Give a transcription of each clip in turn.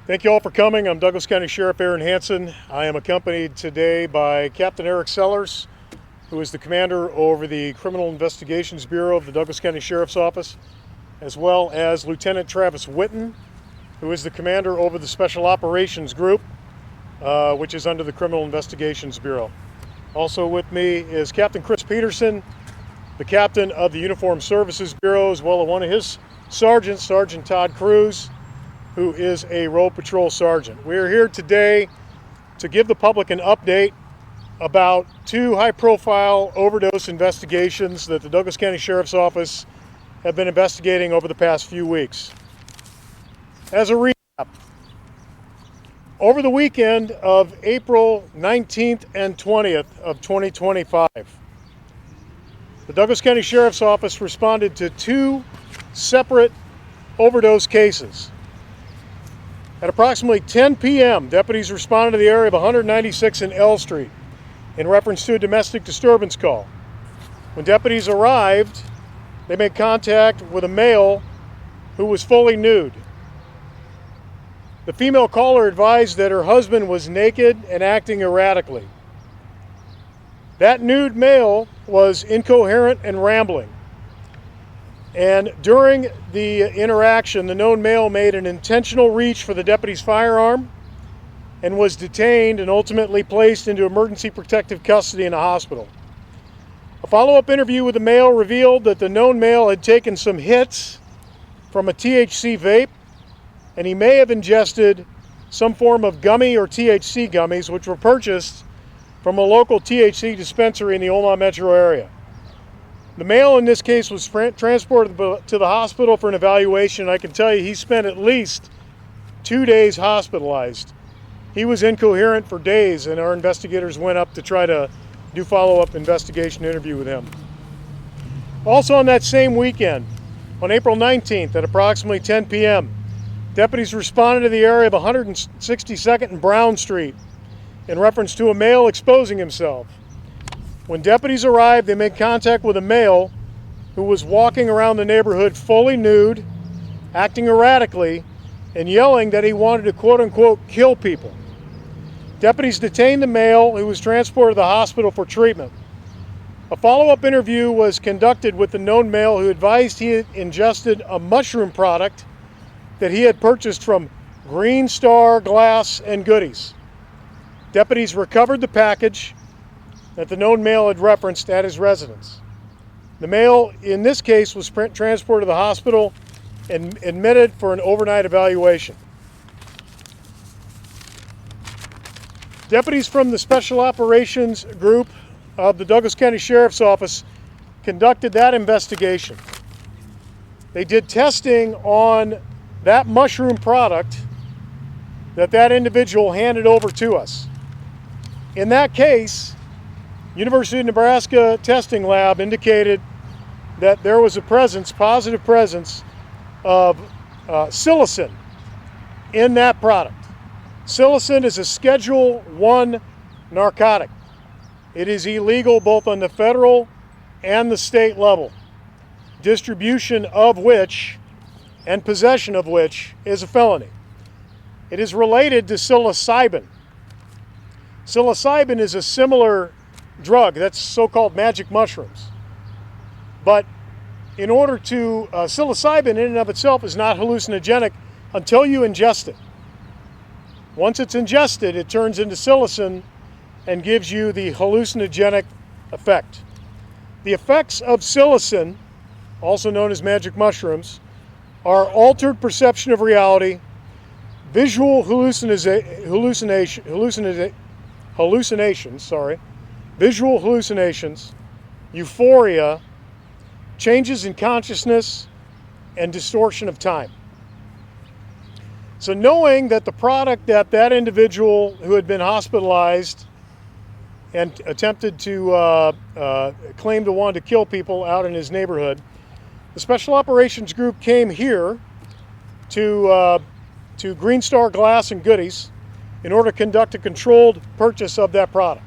Thank you all for coming. I'm Douglas County Sheriff Aaron Hansen. I am accompanied today by Captain Eric Sellers, who is the commander over the Criminal Investigations Bureau of the Douglas County Sheriff's Office, as well as Lieutenant Travis Witten, who is the commander over the Special Operations Group, which is under the Criminal Investigations Bureau. Also with me is Captain Chris Peterson, the captain of the Uniformed Services Bureau, as well as one of his sergeants, Sergeant Todd Cruz, who is a road patrol sergeant. We are here today to give the public an update about two high-profile overdose investigations that the Douglas County Sheriff's Office have been investigating over the past few weeks. As a recap, over the weekend of April 19th and 20th of 2025, the Douglas County Sheriff's Office responded to two separate overdose cases. At approximately 10 p.m., deputies responded to the area of 196 and L Street in reference to a domestic disturbance call. When deputies arrived, they made contact with a male who was fully nude. The female caller advised that her husband was naked and acting erratically. That nude male was incoherent and rambling. And during the interaction, the known male made an intentional reach for the deputy's firearm and was detained and ultimately placed into emergency protective custody in a hospital. A follow-up interview with the male revealed that the known male had taken some hits from a THC vape, and he may have ingested some form of gummy or THC gummies, which were purchased from a local THC dispensary in the Omaha metro area. The male in this case was transported to the hospital for an evaluation. I can tell you he spent at least 2 days hospitalized. He was incoherent for days, and our investigators went up to try to do follow-up investigation interview with him. Also on that same weekend, on April 19th at approximately 10 p.m., deputies responded to the area of 162nd and Browne Street in reference to a male exposing himself. When deputies arrived, they made contact with a male who was walking around the neighborhood fully nude, acting erratically, and yelling that he wanted to quote-unquote kill people. Deputies detained the male, who was transported to the hospital for treatment. A follow-up interview was conducted with the known male, who advised he had ingested a mushroom product that he had purchased from Greenstar Glass and Goodies. Deputies recovered the package that the known male had referenced at his residence. The male in this case was transported to the hospital and admitted for an overnight evaluation. Deputies from the Special Operations Group of the Douglas County Sheriff's Office conducted that investigation. They did testing on that mushroom product that individual handed over to us. In that case, University of Nebraska testing lab indicated that there was a positive presence of psilocin in that product. Psilocin is a Schedule I narcotic. It is illegal both on the federal and the state level, distribution of which and possession of which is a felony. It is related to psilocybin. Psilocybin is a similar drug, that's so-called magic mushrooms. But in order to, psilocybin in and of itself is not hallucinogenic until you ingest it. Once it's ingested, it turns into psilocin and gives you the hallucinogenic effect. The effects of psilocin, also known as magic mushrooms, are altered perception of reality, visual visual hallucinations, euphoria, changes in consciousness, and distortion of time. So knowing that the product that individual who had been hospitalized and attempted to claim to want to kill people out in his neighborhood, the Special Operations Group came here to Greenstar Glass and Goodies in order to conduct a controlled purchase of that product.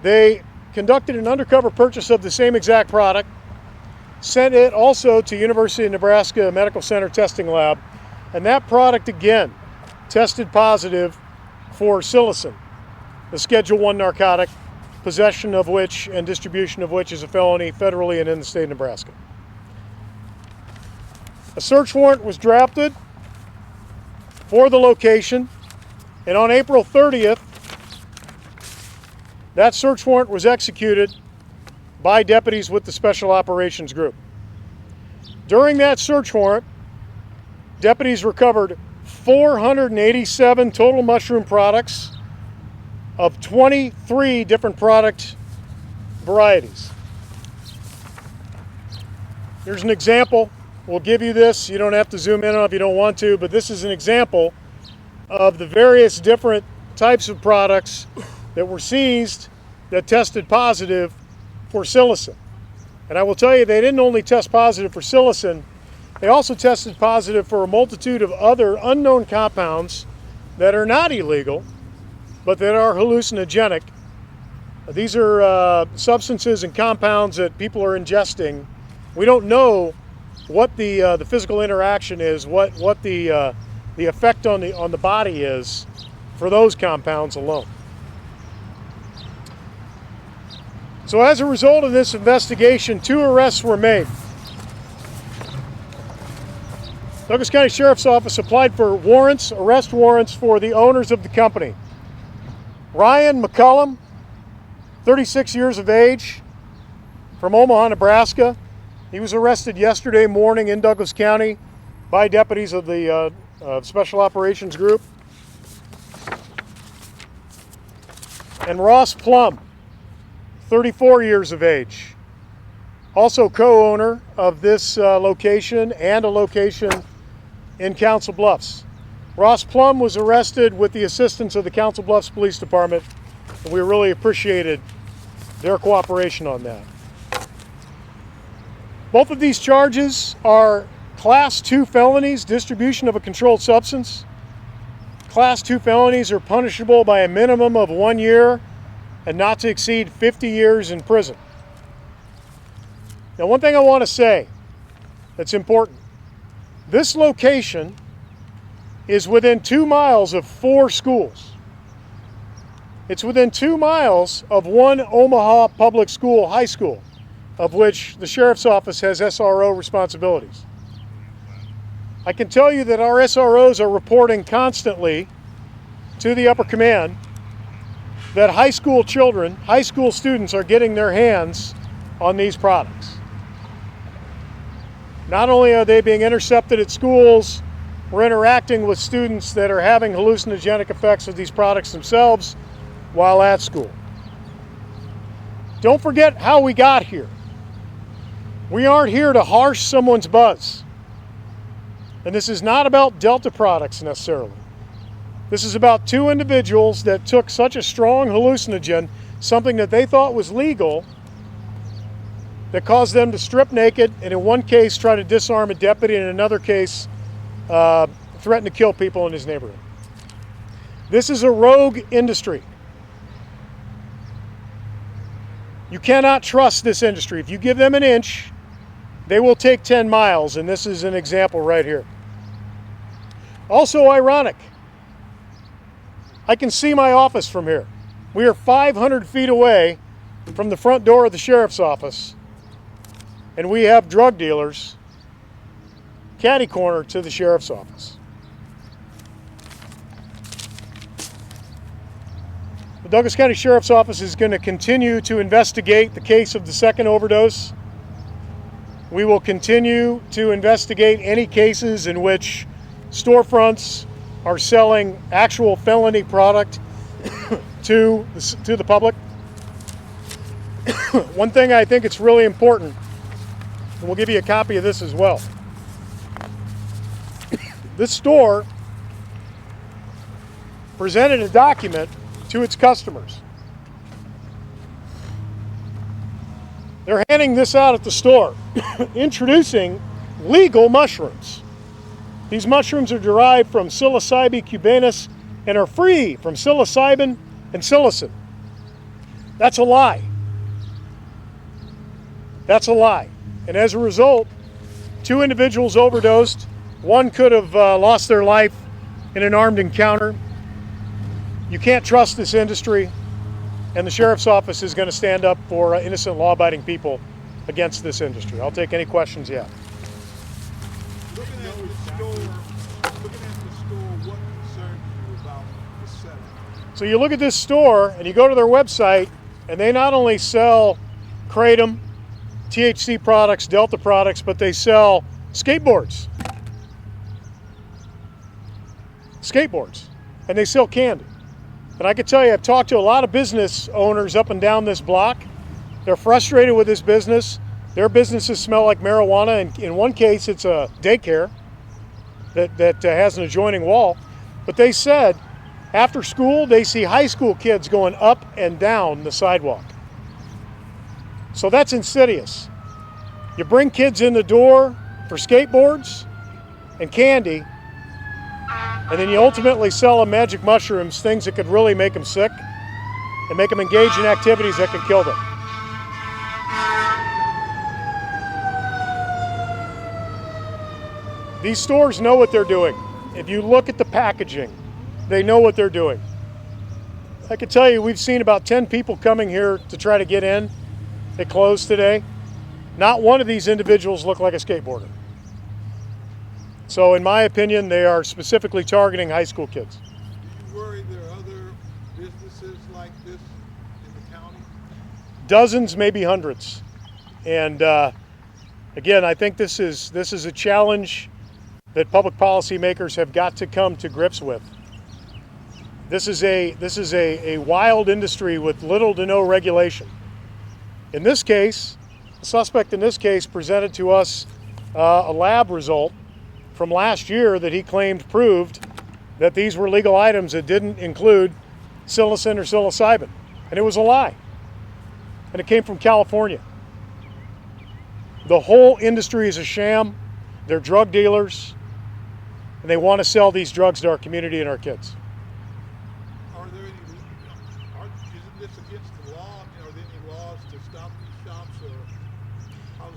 They conducted an undercover purchase of the same exact product, sent it also to University of Nebraska Medical Center testing lab, And that product again tested positive for psilocin, the Schedule I narcotic, possession of which and distribution of which is a felony federally and in the state of Nebraska. A search warrant was drafted for the location, and on April 30th, that search warrant was executed by deputies with the Special Operations Group. During that search warrant, deputies recovered 487 total mushroom products of 23 different product varieties. Here's an example. We'll give you this. You don't have to zoom in on it if you don't want to, but this is an example of the various different types of products that were seized that tested positive for psilocin. And I will tell you, they didn't only test positive for psilocin, they also tested positive for a multitude of other unknown compounds that are not illegal, but that are hallucinogenic. These are substances and compounds that people are ingesting. We don't know what the physical interaction is, what the effect on the body is for those compounds alone. So as a result of this investigation, 2 arrests were made. Douglas County Sheriff's Office applied for arrest warrants for the owners of the company. Ryan McCullum, 36 years of age, from Omaha, Nebraska. He was arrested yesterday morning in Douglas County by deputies of the Special Operations Group. And Ross Plum, 34 years of age, also co-owner of this location and a location in Council Bluffs. Ross Plum was arrested with the assistance of the Council Bluffs Police Department, and we really appreciated their cooperation on that. Both of these charges are Class 2 felonies, distribution of a controlled substance. Class 2 felonies are punishable by a minimum of 1 year and not to exceed 50 years in prison. Now, one thing I want to say that's important. This location is within 2 miles of 4 schools. It's within 2 miles of one Omaha public school, high school, of which the Sheriff's Office has SRO responsibilities. I can tell you that our SROs are reporting constantly to the upper command that high school children, high school students are getting their hands on these products. Not only are they being intercepted at schools, we're interacting with students that are having hallucinogenic effects of these products themselves while at school. Don't forget how we got here. We aren't here to harsh someone's buzz. And this is not about Delta products necessarily. This is about 2 individuals that took such a strong hallucinogen, something that they thought was legal, that caused them to strip naked, and in one case try to disarm a deputy, and in another case threaten to kill people in his neighborhood. This is a rogue industry. You cannot trust this industry. If you give them an inch, they will take 10 miles, and this is an example right here. Also ironic, I can see my office from here. We are 500 feet away from the front door of the Sheriff's Office, and we have drug dealers catty corner to the Sheriff's Office. The Douglas County Sheriff's Office is going to continue to investigate the case of the second overdose. We will continue to investigate any cases in which storefronts are selling actual felony product to the public. One thing I think it's really important, and we'll give you a copy of this as well. This store presented a document to its customers. They're handing this out at the store, introducing legal mushrooms. These mushrooms are derived from psilocybe cubanus and are free from psilocybin and psilocin. That's a lie. That's a lie. And as a result, 2 individuals overdosed, One could have lost their life in an armed encounter. You can't trust this industry, and the Sheriff's Office is going to stand up for innocent law-abiding people against this industry. I'll take any questions you have. Looking at the store, what concerns you about the setup? So you look at this store and you go to their website, and they not only sell Kratom, THC products, Delta products, but they sell skateboards. And they sell candy. And I can tell you, I've talked to a lot of business owners up and down this block. They're frustrated with this business. Their businesses smell like marijuana, and in one case it's a daycare that has an adjoining wall. But they said after school they see high school kids going up and down the sidewalk. So that's insidious. You bring kids in the door for skateboards and candy, and then you ultimately sell them magic mushrooms, things that could really make them sick and make them engage in activities that could kill them. These stores know what they're doing. If you look at the packaging, they know what they're doing. I can tell you, we've seen about 10 people coming here to try to get in. They closed today. Not one of these individuals looked like a skateboarder. So in my opinion, they are specifically targeting high school kids. Do you worry there are other businesses like this in the county? Dozens, maybe hundreds. And again, I think this is a challenge that public policy makers have got to come to grips with. This is a wild industry with little to no regulation. In this case, the suspect in this case presented to us a lab result from last year that he claimed proved that these were legal items that didn't include psilocin or psilocybin. And it was a lie. And it came from California. The whole industry is a sham. They're drug dealers, and they want to sell these drugs to our community and our kids. Isn't this against the law? Are there any laws to stop these shops,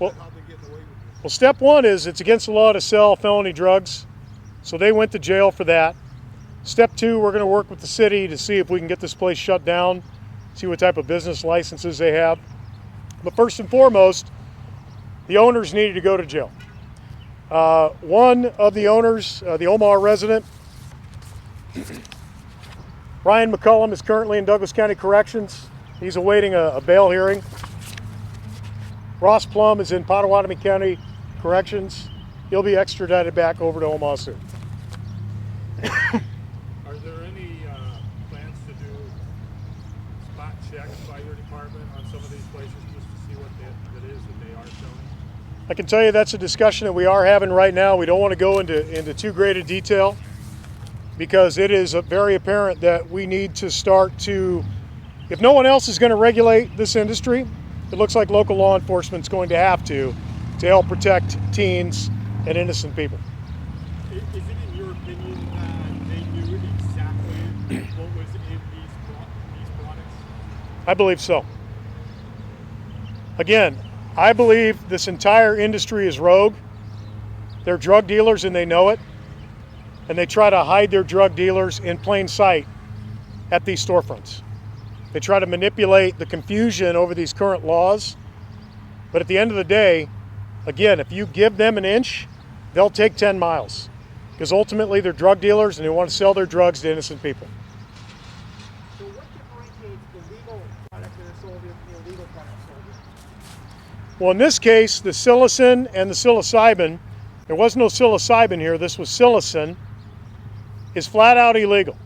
or how they getting away with this? Well, step one is it's against the law to sell felony drugs, so they went to jail for that. Step two, we're going to work with the city to see if we can get this place shut down, see what type of business licenses they have. But first and foremost, the owners needed to go to jail. One of the owners, the Omaha resident, Ryan McCullum, is currently in Douglas County Corrections. He's awaiting a bail hearing. Ross Plum is in Pottawatomie County Corrections. He'll be extradited back over to Omaha soon. Are there any plans to do spot checks by your department on some of these places just to see what it is that they are selling? I can tell you that's a discussion that we are having right now. We don't want to go into too great a detail because it is very apparent that we need to start to, if no one else is going to regulate this industry, it looks like local law enforcement is going to have to help protect teens and innocent people. Is it in your opinion that they knew exactly what was in these products? I believe so. Again, I believe this entire industry is rogue. They're drug dealers and they know it. And they try to hide their drug dealers in plain sight at these storefronts. They try to manipulate the confusion over these current laws. But at the end of the day, again, if you give them an inch, they'll take 10 miles. Because ultimately they're drug dealers and they want to sell their drugs to innocent people. So what differentiates the legal product that is sold and the illegal product sold? Well, in this case, the psilocin and the psilocybin, there was no psilocybin here, this was psilocin, is flat out illegal.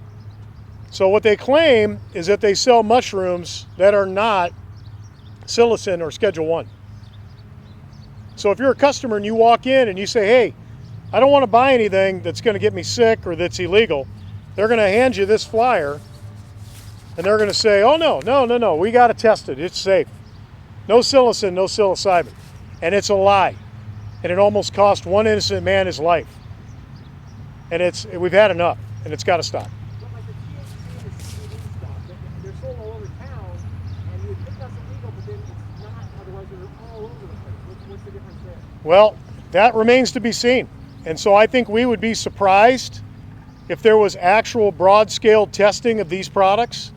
So what they claim is that they sell mushrooms that are not psilocin or Schedule 1. So if you're a customer and you walk in and you say, hey, I don't want to buy anything that's going to get me sick or that's illegal, they're going to hand you this flyer and they're going to say, oh no, we got to test it, it's safe. No psilocin, no psilocybin. And it's a lie. And it almost cost one innocent man his life. And we've had enough, and it's got to stop. But like the THC and the CBD stuff, they're sold all over town, and you would think that's illegal, but then it's not, otherwise they're all over the place. What's the difference there? Well, that remains to be seen. And so I think we would be surprised if there was actual broad-scale testing of these products.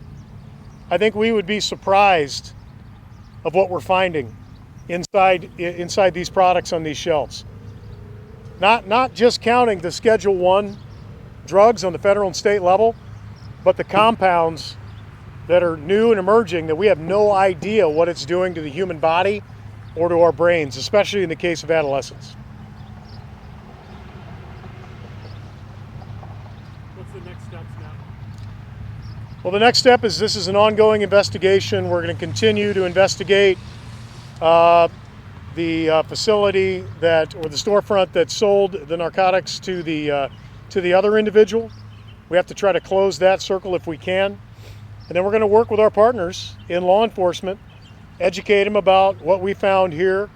I think we would be surprised of what we're finding inside these products on these shelves. Not just counting the Schedule I drugs on the federal and state level, but the compounds that are new and emerging that we have no idea what it's doing to the human body or to our brains, especially in the case of adolescents. What's the next steps now? Well, the next step is this is an ongoing investigation. We're going to continue to investigate the facility or the storefront that sold the narcotics to the other individual. We have to try to close that circle if we can. And then we're going to work with our partners in law enforcement, educate them about what we found here,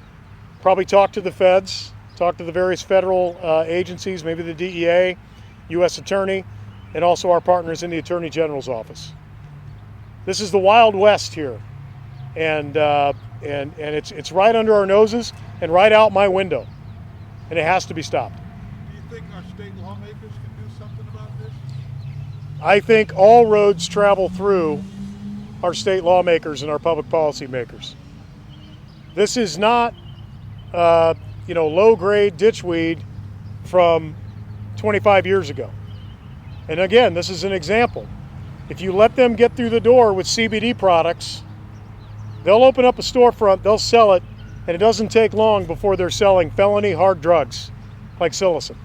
probably talk to the feds, talk to the various federal agencies, maybe the DEA, U.S. Attorney, and also our partners in the Attorney General's office. This is the Wild West here, and it's right under our noses and right out my window, and it has to be stopped. Do you think our state lawmakers can do something about this? I think all roads travel through our state lawmakers and our public policy makers. This is not, low-grade ditchweed from 25 years ago. And again, this is an example. If you let them get through the door with CBD products, they'll open up a storefront, they'll sell it, and it doesn't take long before they're selling felony hard drugs like psilocin.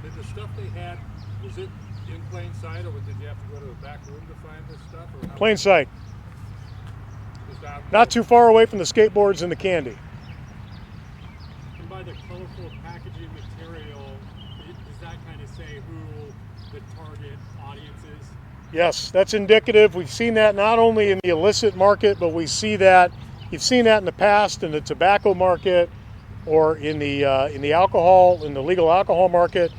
Did the stuff they had, was it in plain sight, or did you have to go to the back room to find this stuff? Or how Plain sight. was that? Not too far away from the skateboards and the candy. And by the colorful packaging material, does that kind of say who the target audience is? Yes, that's indicative. We've seen that not only in the illicit market, but you've seen that in the past in the tobacco market or in the legal alcohol market,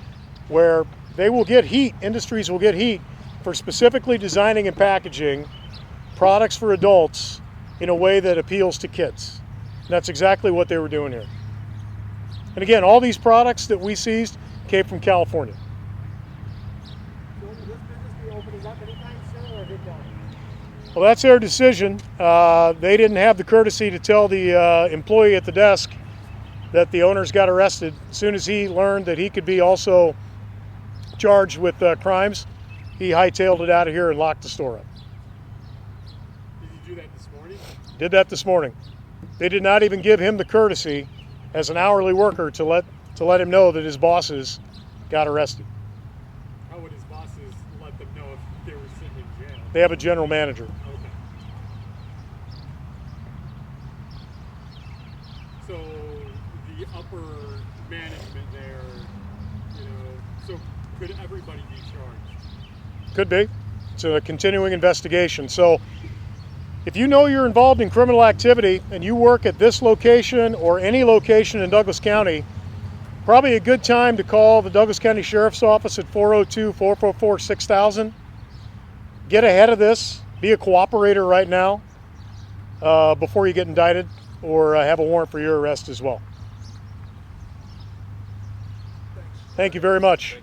where they will get heat. Industries will get heat for specifically designing and packaging products for adults in a way that appeals to kids. And that's exactly what they were doing here. And again, all these products that we seized came from California. So will this business be opening up anytime soon, or is it done? Well, that's their decision. They didn't have the courtesy to tell the employee at the desk that the owners got arrested. As soon as he learned that he could be also charged with crimes, he hightailed it out of here and locked the store up. Did you do that this morning? Did that this morning. They did not even give him the courtesy as an hourly worker to let him know that his bosses got arrested. How would his bosses let them know if they were sitting in jail? They have a general manager. Okay. So the upper management there, so could everybody be charged? Could be. It's a continuing investigation. So if you know you're involved in criminal activity and you work at this location or any location in Douglas County, probably a good time to call the Douglas County Sheriff's Office at 402-444-6000. Get ahead of this. Be a cooperator right now before you get indicted or have a warrant for your arrest as well. Thank you very much.